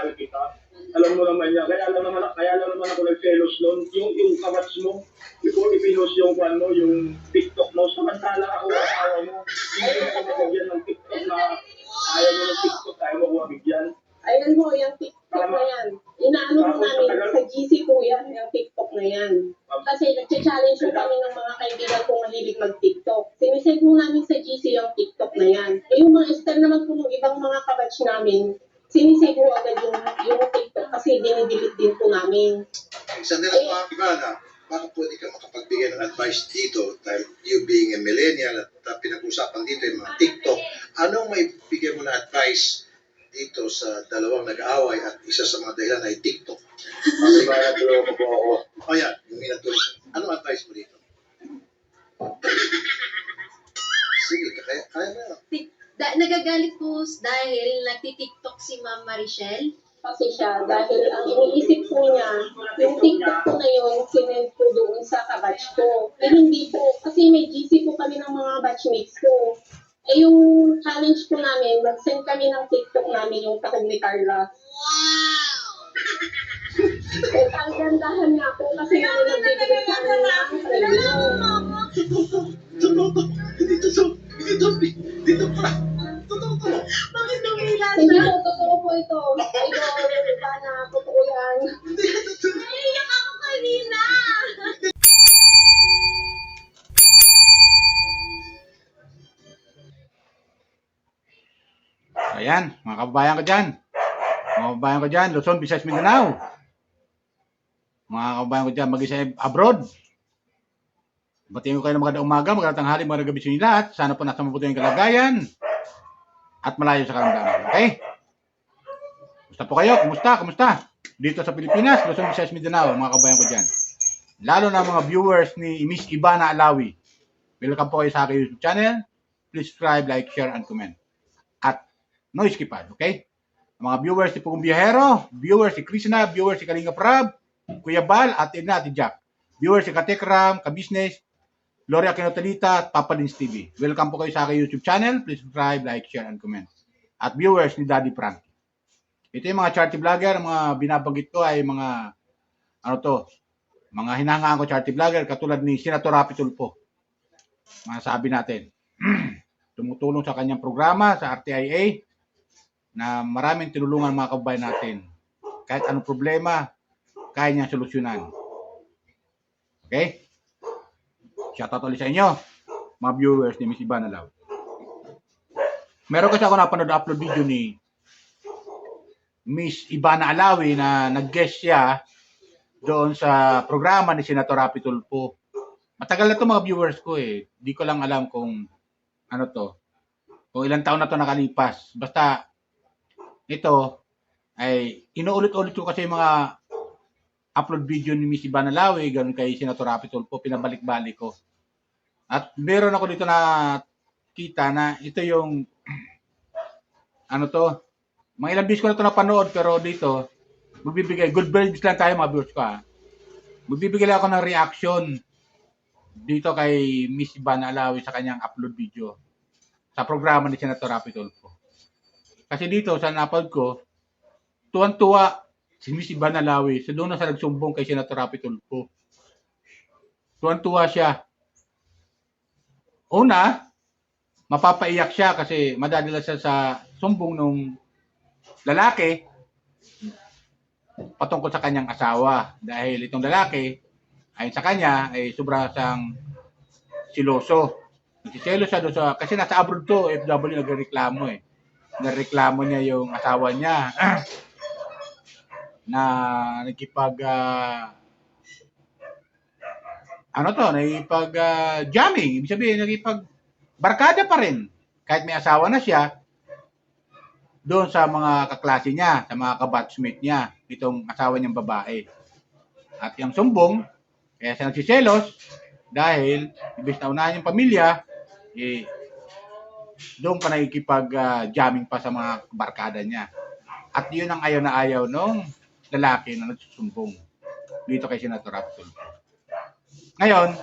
mahal kita. Alam mo naman yan. Kaya lang naman ako nag-selos noon. Yung kawats mo, before ipinost yung mo, yung TikTok mo, samantala ako asawa mo. Hindi mo ako mabigyan ng TikTok na ayaw mo ng TikTok, ayaw mo mabigyan. Ayan mo, yung TikTok na yan. Inaano mo namin sa GC po yan, yung TikTok na yan. Kasi nag-challenge ko kami ng mga kaibigan kong mahilig mag-TikTok. Sinisend mo namin sa GC yung TikTok na yan. Eh yung mga style naman po ng ibang mga kabatch namin, sinisend mo agad yung TikTok kasi dinidelete din po namin. Sandali lang mga Ivana, baka pwede ka makapagbigay ng advice dito dahil you being a millennial at pinag-usapan dito yung mga TikTok. Anong may bigay mo na advice dito sa dalawang nag-aaway at isa sa mga dahilan ay TikTok? Kasi kaya tulungan mo po ako. O yan, yung minatuloy. Anong advice mo dito? Sige, kaya na. Nagagalit po dahil nagti-TikTok si Ma'am Marichelle. Kasi siya, dahil ang iniisip po niya, yung TikTok ko na yun, sinend ko doon sa kabatch ko. Eh hindi po, kasi may GC po kami ng mga batchmates ko. Eh yung challenge po namin, mag-send kami ng TikTok namin yung takog ni Carla. Wow! Eh ang gandahan nga po kasi namin nagbibigay sa amin ng premyo. Dito pa. Totoo to. Bakit dumila Hindi siya? po, totoo po ito. Idol, sana, totoo yan. Naiyak ako kanina! Ayan, mga kababayan ko dyan. Mga kababayan ko dyan, Luzon, Visayas, Mindanao. Mga kababayan ko dyan, mag-isa abroad. Batiin ko kayo ng magandang umaga, magandang tanghali, magandang gabi sa inyo lahat. Sana po nasa mabuti yung kalagayan at malayo sa karamdaman. Okay? Kumusta po kayo? Kumusta? Dito sa Pilipinas, Luzon, Visayas, Mindanao, mga kababayan ko dyan. Lalo na mga viewers ni Miss Ivana Alawi. Welcome po kayo sa aking YouTube channel. Please subscribe, like, share, and comment. At no skipad, okay? Mga viewers si Pugong Biyahero, viewers si Krishna, viewers si Kalinga Prab, Kuya Bal, at Edna, at Jack. Viewers si Katekram, Kabisnes, Gloria Kinotalita, at Papa Lins TV. Welcome po kayo sa aking YouTube channel. Please subscribe, like, share, and comment. At viewers ni Daddy Frank. Ito yung mga charity vlogger, mga binabanggit ko ay mga, mga hinahangaan ko charity vlogger, katulad ni Senator Rapi Tulfo. Mga sabi natin, tumutulong sa kanyang programa, sa RTIA, na maraming tinulungan mga kababayan natin. Kahit anong problema, kaya niyang solusyonan. Okay? Shoutout ulit sa inyo, mga viewers ni Miss Ivana Alawi. Meron kasi ako napanood-upload video ni Miss Ivana Alawi na nag-guest siya doon sa programa ni Senator Rapi Tulfo. Matagal na to mga viewers ko eh. Di ko lang alam kung kung ilang taon na to nakalipas. Basta ito ay inuulit-ulit ko kasi yung mga upload video ni Miss Ivana Alawi, ganun kay Senator Rapi Tulfo, pinabalik-balik ko. At meron ako dito na kita na ito yung mga ilang bis ko na ito napanood, pero dito magbibigay, good vibes lang tayo mga viewers ko ha. Magbibigay lang ako ng reaction dito kay Miss Ivana Alawi sa kanyang upload video sa programa ni Senator Rapi Tulfo. Kasi dito sa napanood ko, tuwan-tuwa si Miss Ivana Alawi sa doon na sa nagsumbong kay Senator Rapi Tulfo. Tuwan-tuwa siya. Una, mapapaiyak siya kasi madadala siya sa sumbong nung lalaki patungkol sa kanyang asawa. Dahil itong lalaki, ayon sa kanya, ay sobra siyang siloso. Nagsiselo siya doon sa, kasi nasa abroad to, FW nagreklamo eh. Nareklamo niya yung asawa niya na nagkipag jamming, ibig sabihin nagkipag barkada pa rin kahit may asawa na siya doon sa mga kaklase niya, sa mga kabatchmate niya, itong asawa niyang babae. At yung sumbong, kaya siya nagsiselos dahil ibig na unahan yung pamilya, doon pa nakikipag-jamming pa sa mga barkada niya. At yun ang ayaw na ayaw nung lalaki na nagsusumbong dito kay Senator Rapi Tulfo. Ngayon,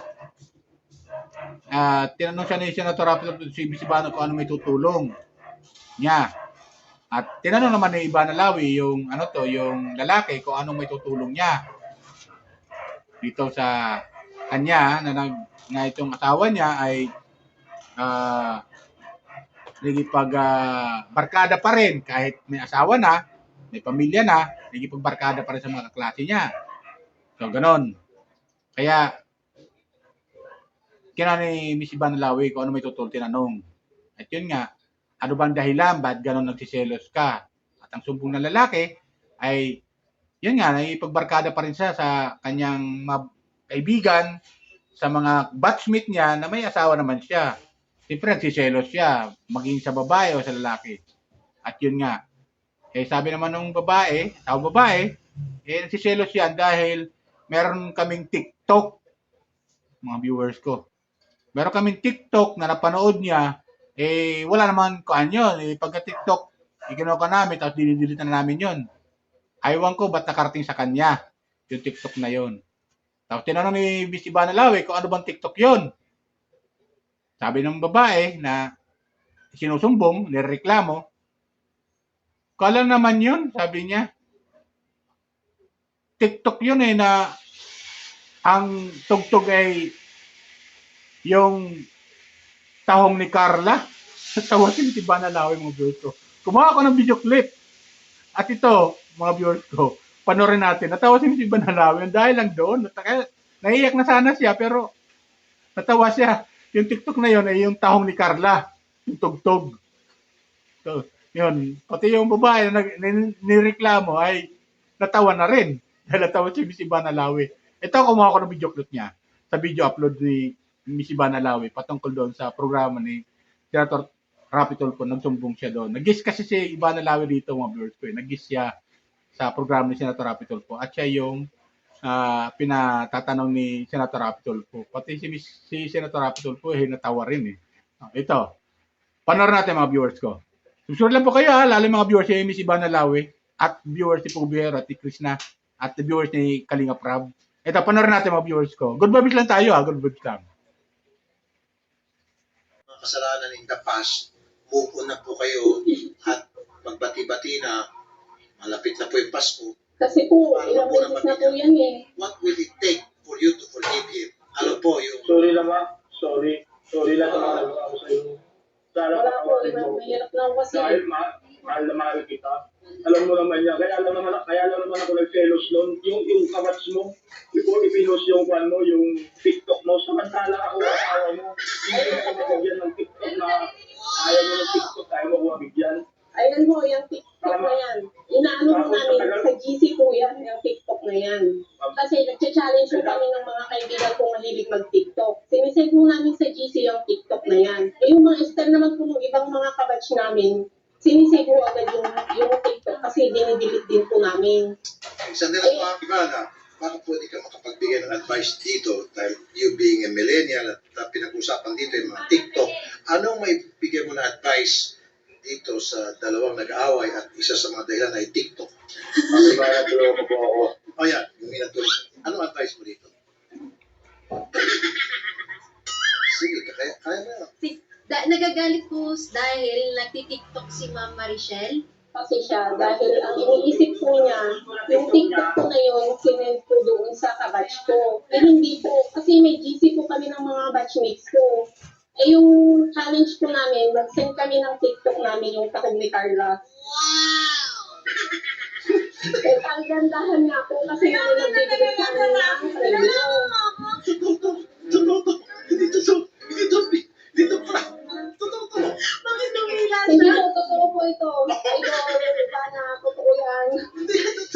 tinanong siya ni Senator Rapi Tulfo si Miss Ivana kung ano may tutulong niya. At tinanong naman ni Ivana Lawi yung yung lalaki kung anong may tutulong niya dito sa kanya na itong asawa niya ay barkada pa rin kahit may asawa na, may pamilya na, nagipagbarkada pa rin sa mga kaklase niya. So, ganon. Kaya, ni Miss Ivana Lawi kung ano may tutulong tinanong. At yun nga, ano bang dahilan? Ba't ganon nagsiselos ka? At ang sumbong ng lalaki ay, yun nga, naipagbarkada pa rin siya sa kanyang kaibigan, sa mga batchmate niya na may asawa naman siya. Siyempre, nagsiselos siya, maging sa babae o sa lalaki. At yun nga, sabi naman ng babae, nagsiselos yan dahil meron kaming TikTok, mga viewers ko. Meron kaming TikTok na napanood niya, wala naman kuan yun. Pagka TikTok, ginawa ka namin, tapos dinidelete na namin yun. Aywan ko, ba't nakarating sa kanya yung TikTok na yun. Tapos tinanong ni Miss Ivana Lawi kung ano bang TikTok yun. Sabi ng babae na sinusumbong, nireklamo, kala naman yun, sabi niya. TikTok yun na ang tugtog ay yung tahong ni Carla. Tawa si Miss Ivana Lawi, mga viewers ko. Kumuha ako ng video clip. At ito, mga viewers ko, panoorin natin. Natawa si Miss Ivana Lawi. Dahil lang doon, naiiyak na sana siya, pero natawa siya. Yung TikTok na yun ay yung tahong ni Carla. Yung tugtog. So, yun. Pati yung babae na nireklamo ay natawa na rin. Dahil natawa si Miss Ivana Lawi. Ito, kumuha ko ng video clip niya sa video upload ni Miss Ivana Lawi patungkol doon sa programa ni Senator Rapi Tulfo. Nagsumbong siya doon. Nag-guest kasi si Ivana Lawi dito, mga viewers ko. Nag-guest siya sa programa ni Senator Rapi Tulfo. At siya yung pinatatanong ni Senator Rapi Tulfo. Pati si Senator Rapi Tulfo natawa rin . Ito. Panoorin natin, mga viewers ko. Subscribe lang po kayo lalo mga viewers ni Miss Ivana Lawi at viewers ni Pugbiero at ni Krishna at the viewers ni Kalinga Prab. Ito, panoorin natin, mga viewers ko. Good vibes lang tayo good vibes lang. Mga kasalanan in the past, move on na po kayo at magbati-bati na malapit na po yung Pasko. Kasi po, ilang beses na po yan . What will it take for you to forgive him? Ano po yung... Sorry naman. Sorry lang sa mga nagawa ko sa'yo. Sana Wala po, patawarin mo. mahirap lang kasi. Dahil mahal na mahal kita. Alam mo naman yan. Kaya lang naman ako nagselos noon. Yung kabats mo, before ipinos yung yung TikTok mo, samantala ako asawa mo. Hindi mo kumagyan ng TikTok na ayaw mo ng TikTok, ayaw mo kumabigyan. Ayan ho, yung TikTok na yan. Inaano mo namin sa GC po yan, yung TikTok na yan. Kasi nag-challenge po kami ng mga kaibigan kong mahilig mag-TikTok. Sinisend po namin sa GC yung TikTok na yan. Yung mga style naman po ng ibang mga kabatch namin, sinisend po agad yung TikTok kasi dinidelete din po namin. Sandali po, Ivana, baka pwede ka makapagbigay ng advice dito dahil you being a millennial at pinag-usapan dito yung mga TikTok. Anong may bigay mo na advice dito sa dalawang nag-aaway at isa sa mga dahilan ay TikTok? Kasi kaya tulungan mo po ako. O yan, yung minatuloy. Anong advice mo dito? Sige, kaya mo yan. Nagagalit po dahil nagti-TikTok si Ma'am Marichelle. Kasi siya, dahil ang iniisip po niya, yung TikTok ko na yun, sinend ko doon sa kabatch ko. Hindi po, kasi may GC po kami ng mga batchmates ko. Yung challenge po namin, mag-send kami ng TikTok namin yung takog ni Carla. Wow! Ang gandahan nga po kasi nagbibigay sa amin ng premyo. Bakit dumilas? Hindi po, totoo po ito. Idol, sana, totoo yan.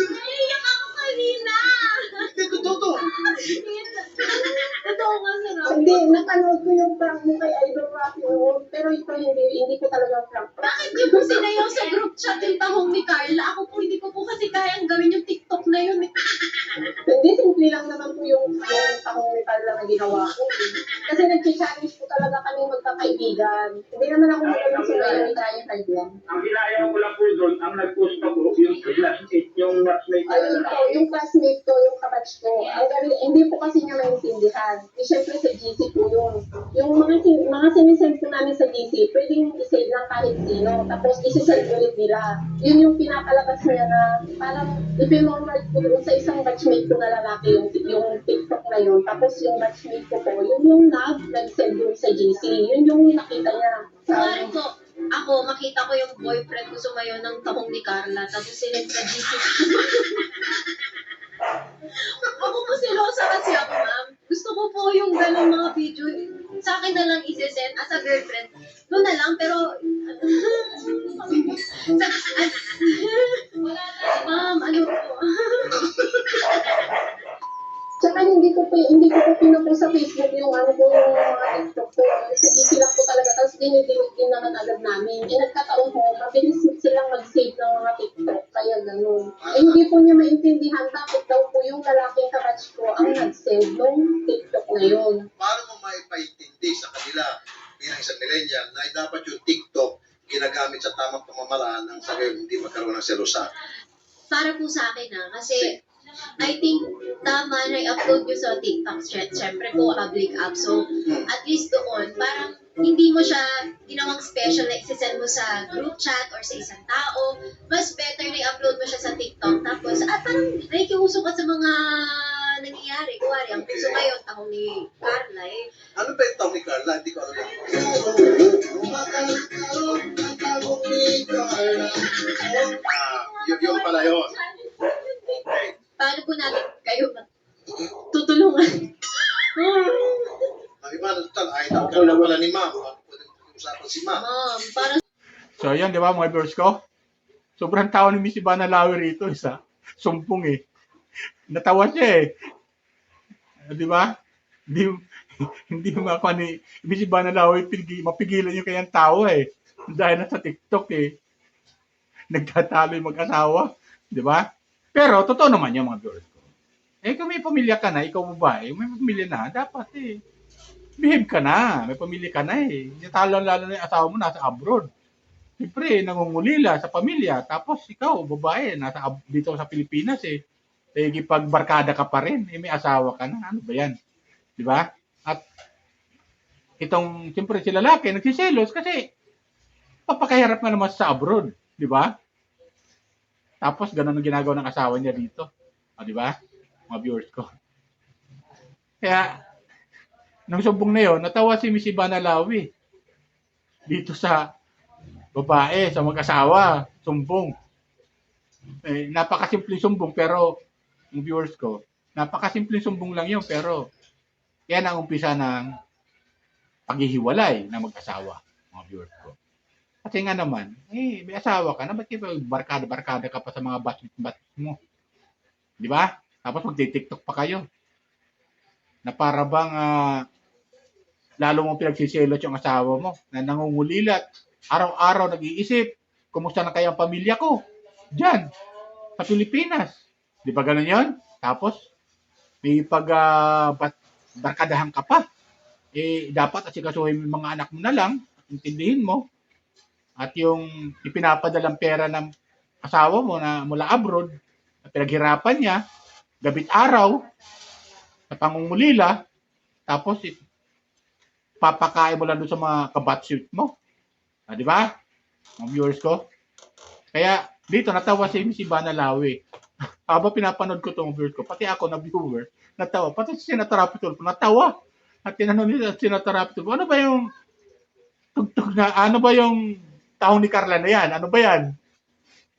Naiiyak ako kanina. Totoo nga sa Hindi, napanood ko yung prank mo kay Idol Rafi noon, pero ito hindi ko talaga prank. Bakit niyo po sinayaw sa group chat yung tahong ni Carla? Ako po hindi ko po kasi kayang gawin yung TikTok na yun. Hindi, simple lang naman po yung tahong ni Carla na ginawa ko. Kasi nag-challenge po talaga kami magkakaibigan. Hindi naman ako magaling sumayaw ni Kaya Carla. Ang inayaw ko lang po doon, ang nag-post ako, yung classmate, yung matchmate. Ayun po, yung classmate ko, yung kabatch kabatch ko. Ang galing, hindi po kasi niya maintindihan. Siyempre sa GC po yun. Yung mga sinisend ko namin sa GC, pwedeng isave lang kahit sino. Tapos isisend ulit nila. Yun yung pinapalabas niya na parang ipinonward ko doon sa isang batchmate ko na lalaki yung TikTok na yun. Tapos yung batchmate ko po, yun yung nag-send doon sa GC. Yun yung nakita niya. Kunwari po, ako, makita ko yung boyfriend ko sumayo ng tahong ni Carla, tapos sinend sa GC. Ako po silosa kasi ako, ma'am. Gusto ko po yung ganong mga video, sa akin na lang isesend as a girlfriend. Doon na lang, pero... Ma'am, ano po? Tsaka hindi ko po pinupost sa Facebook yung ano po yung mga TikTok ko. Sa GC lang po talaga. Tapos dinidelete din naman agad namin. Nagkataon po, mabilis silang mag-save ng mga TikTok. Kaya ganun. Hindi po niya maintindihan bakit daw po yung lalaking kabatch ko ang nag-save ng TikTok na yun. Paano mo maipaintindi sa kanila bilang isang millennial na dapat yung TikTok ginagamit sa tamang pamamaraan ng sa gayon hindi magkaroon ng selosa? Para po sa akin kasi I think tama na i-upload nyo sa TikTok. Siyempre po, public app. So, at least doon, parang hindi mo siya ginawang special na isisend mo sa group chat or sa isang tao. Mas better na i-upload mo siya sa TikTok. Tapos, parang nakikiuso ka sa mga nangyayari. Kuwari, ang puso ngayon, ako ni Carla Ano ba yung tawag ni Carla? Hindi ko alam. Yun pala yun. Okay. Paano po natin kayo tutulungan? Ang iba na total, ay nagkaroon wala ni ma'am. Pwede usapan si ma'am. Ma'am, para So, ayan, di ba, mga viewers ko? Sobrang tawa ni Miss Ivana Lawi rito, isa. Sumpong eh. Natawa siya eh. Di ba? Hindi makakuha ni Miss Ivana Lawi, mapigilan yung kanyang tawa eh. Dahil nasa TikTok eh. Nagtatalo yung mag-asawa. Di ba? Pero, totoo naman yung mga viewers ko. Eh, kung may pamilya ka na, ikaw babae, may pamilya na, dapat eh. Behave ka na. May pamilya ka na eh. Lalo na yung asawa mo nasa abroad. Siyempre, nangungulila sa pamilya. Tapos, ikaw, babae, dito sa Pilipinas eh. Eh, pagbarkada ka pa rin. Eh, may asawa ka na. Ano ba yan? Di ba? At, siyempre, si lalaki, nagsiselos kasi papakahirap nga naman sa abroad. Di ba? Tapos, ganun ang ginagawa ng asawa niya dito. O, di ba? Mga viewers ko. Kaya, nung sumbong na yun, natawa si Miss Ivana Lawi. Dito sa babae, sa mag-asawa, sumbong. Eh, napakasimpleng sumbong, pero, yung viewers ko, napakasimpleng sumbong lang yun, pero, yan ang umpisa ng paghihiwalay ng mag-asawa, mga viewers ko. Kasi nga naman, eh, may asawa ka na, ba't barkada ka pa sa mga batch mo? Di ba? Tapos magti-TikTok pa kayo. Na para bang lalo mong pinagsiselos yung asawa mo na nangungulilat. Araw-araw nag-iisip, kumusta na kaya ang pamilya ko? Diyan, sa Pilipinas. Di ba ganun yun? Tapos, may barkadahan ka pa. Eh, dapat asikasuhin mo yung mga anak mo na lang, intindihin mo. At yung ipinapadalang pera ng asawa mo na mula abroad, na pinaghirapan niya, gabit araw, sa pangungulila, tapos papakain mo lang doon sa mga kabatsuit mo. Di ba? Mga viewers ko. Kaya dito natawa si Miss Ivana Lawi. Habang pinapanood ko itong viewers ko, pati ako na viewer, natawa. Pati si Senator Rapitol ko, natawa. At tinanong nila si Senator Rapitol ko, ano ba yung tugtog na, ano ba yung tahong ni Carla na yan? Ano ba yan?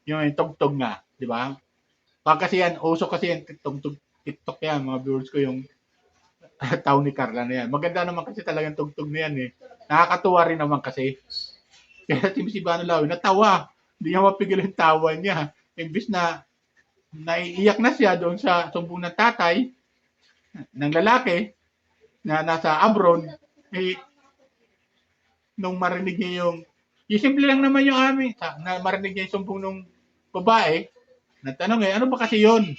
Yung tugtog nga, di ba? Kasi yan, uso kasi yan, TikTok yan, mga viewers ko yung tahong ni Carla na yan. Maganda naman kasi talagang tugtog na yan eh. Nakakatuwa rin naman kasi. Kaya si Miss Ivana Lawi, natawa. Hindi niya mapigil yung tawa niya. Imbis na naiiyak na siya doon sa sumbong ng tatay ng lalaki na nasa abroad, eh, nung marinig niya yung simple lang naman yung na marinig niya yung sumbong ng babae, natanong ano ba kasi yun?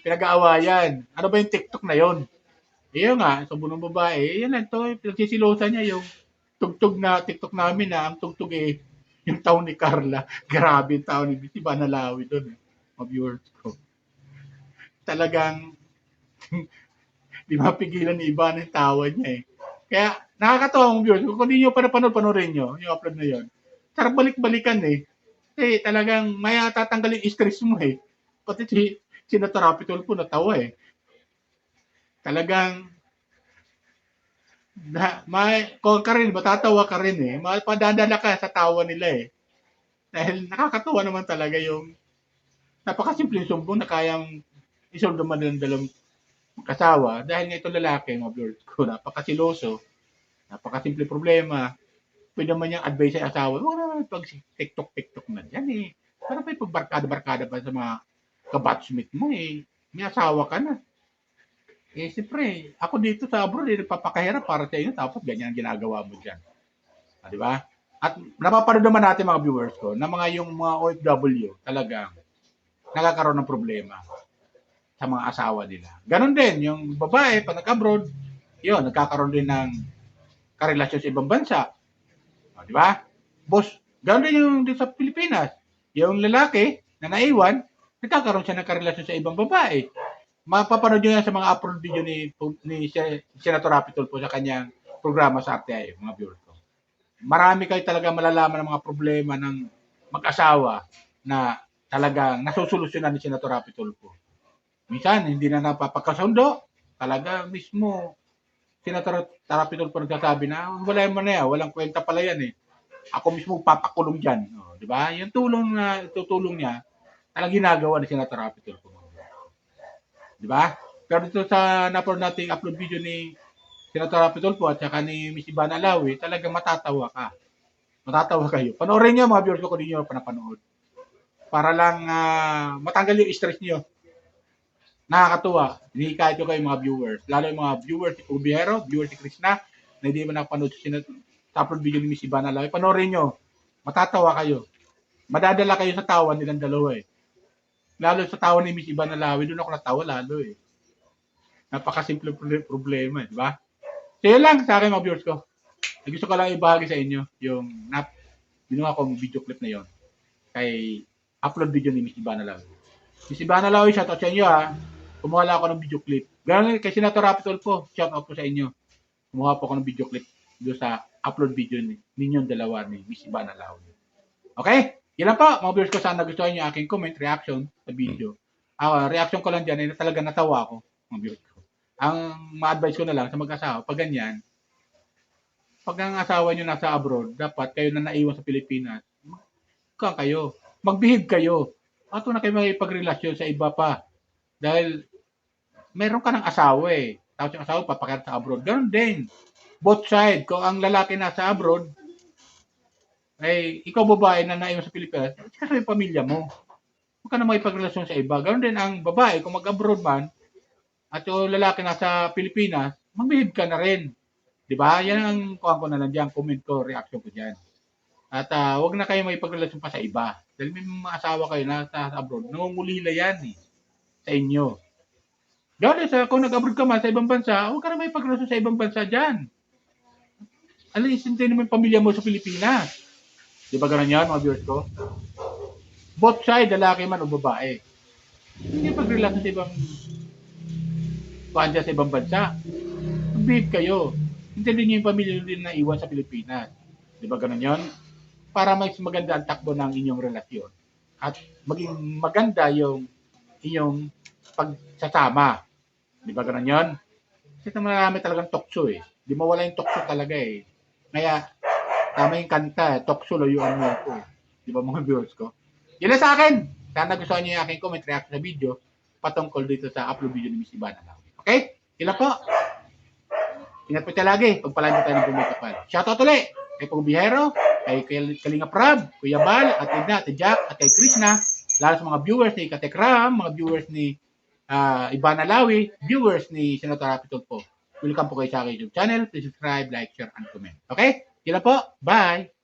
Pinag-aawayan. Ano ba yung TikTok na yun? Iyon nga, sumbong ng babae, yan lang to, pinagsisilosa niya yung tugtog na TikTok namin na ang tugtog eh, yung taon ni Carla. Grabe yung taon ni Ivana Lawi doon. Mga viewers ko. Talagang Di mapigilan ni Iba ng tawa niya eh. Kaya nakakatawa ang viewers. Kung hindi nyo pa napanood, panoorin nyo yung upload na yun. Sarap balik-balikan eh. Kasi talagang may tatanggal yung stress mo eh. Pati si Senator Rapitol po natawa eh. Talagang kung ka rin, matatawa ka rin eh. Mapadadala ka sa tawa nila eh. Dahil nakakatawa naman talaga yung napakasimpleng sumbong na kayang isolve naman ng dalawang kasawa. Dahil nga itong lalaki, mga viewers ko, napakasiloso, napakasimple problema. Pwede naman niyang advice sa asawa, huwag naman pag TikTok na dyan eh. Para may pagbarkada-barkada pa sa mga kabatchmate mo eh. May asawa ka na. Eh, siyempre, ako dito sa abroad, eh, nagpapakahirap para sa inyo, tapos ganyan ang ginagawa mo dyan. Ah, di ba? At napapanood naman natin mga viewers ko, na yung mga OFW, talagang nakakaroon ng problema sa mga asawa nila. Ganon din, yung babae, pag nag-abroad, yun, nagkakaroon din ng karelasyon sa ibang bansa. O, di ba? Boss, ganon din yung din sa Pilipinas. Yung lalaki na naiwan, nagkakaroon siya ng karelasyon sa ibang babae. Mapapanood nyo yan sa mga upload video ni Senator Rapitol po sa kanyang programa sa RTI, mga viewers ko. Marami kayo talaga malalaman ng mga problema ng mag-asawa na talagang nasusolusyonan ni Senator Rapitol po. Minsan, hindi na napapakasundo. Talaga mismo, Senator Rapitol po nagsasabi na, wala mo na yan, walang kwenta pala yan eh. Ako mismo papakulong dyan. O, di ba? Yung tulong na itutulong niya, talagang ginagawa ni Senator Rapitol po. Di ba? Pero dito sa napanood nating upload video ni Senator Rapitol po at saka ni Miss Ivana Alawi, talagang matatawa ka. Matatawa kayo. Panoorin niyo mga viewers ko kung hindi niyo pa napanood. Para lang matanggal yung stress niyo. Nakakatuwa. Hinihikayat ko kayo mga viewers. Lalo yung mga viewers si Ubihero, viewers si Krishna, na hindi mo napanood sa upload video ni Miss Ivana Alawi. Panoorin niyo. Matatawa kayo. Madadala kayo sa tawa nilang dalawa eh. Lalo sa tawa ni Miss Ivana Alawi, doon ako natawa lalo eh. Napakasimple problema, di ba? So yun lang sa akin mga viewers ko. Gusto ko lang ibahagi sa inyo yung ginawa kong video clip na yon kay upload video ni Miss Ivana Alawi. Miss Ivana Alawi, shoutout sa inyo ha. Kumuha lang ako ng video clip. Ganun kay Senator Rapitol po, shoutout po sa inyo. Kumuha po ako ng video clip doon sa upload video ninyong dalawa ni Miss Ivana Alawi. Okay? Yan lang po, mga viewers ko, sana nagustuhan nyo aking comment, reaction sa video. Reaction ko lang dyan, ay talaga natawa ko, mga viewers ko. Ang ma-advise ko na lang sa mag-asawa, pag ganyan, pag ang asawa nyo nasa abroad, dapat kayo na naiwan sa Pilipinas, mag-behave kayo. At na kayo makipagrelasyon sa iba pa. Dahil, meron ka ng asawa eh. Tapos yung asawa, papakita sa abroad. Ganon din. Both side, kung ang lalaki nasa abroad, ay ikaw babae na naiwan sa Pilipinas, kasi yung pamilya mo. Huwag ka na makipagrelasyon sa iba. Ganoon din ang babae, kung mag-abroad man, at yung lalaki nasa Pilipinas, mag-behave ka na rin. Diba? Yan ang kuha ko na lang dyan, comment ko, reaction ko dyan. At huwag na kayo makipagrelasyon pa sa iba. Dahil may mga asawa kayo nasa abroad, nangungulila yan eh, sa inyo. Dahil kung nag-abroad ka man sa ibang bansa, huwag ka na makipagrelasyon sa ibang bansa dyan. Alisin mo yung pamilya mo sa Pilipinas. Di ba gano'n yan, mga viewers ko? Both side, lalaki man o babae. Hindi pag-relasyon sa ibang sa ibang bansa. Mag-behave kayo. Hindi niyo yung pamilya din na iwan sa Pilipinas. Di ba gano'n yan? Para mas maganda ang takbo ng inyong relasyon. At maging maganda yung inyong pagsasama. Di ba gano'n yan? Kasi marami talagang tokso eh. Di mawala yung tokso talaga eh. Kaya, tama yung kanta, tokso layuan mo ako. Di ba mga viewers ko? Yan lang sa akin. Sana gusto niyo yung aking comment, reaction sa video patungkol dito sa upload video ni Miss Ivana Alawi. Okay? Yan po. Ingat po tayo lagi. Pagpalaan po tayo ng bumikapal. Shoutout ulit kay Ubihero, kay Kalinga Prab, Kuya Bal, at Edna, at Jack, at kay Krishna. Lalo sa mga viewers ni Katekram, mga viewers ni Ivana Alawi, viewers ni Senator Rapitol po. Welcome po kayo sa aking YouTube channel. Please subscribe, like, share, and comment. Okay? Yan po. Bye!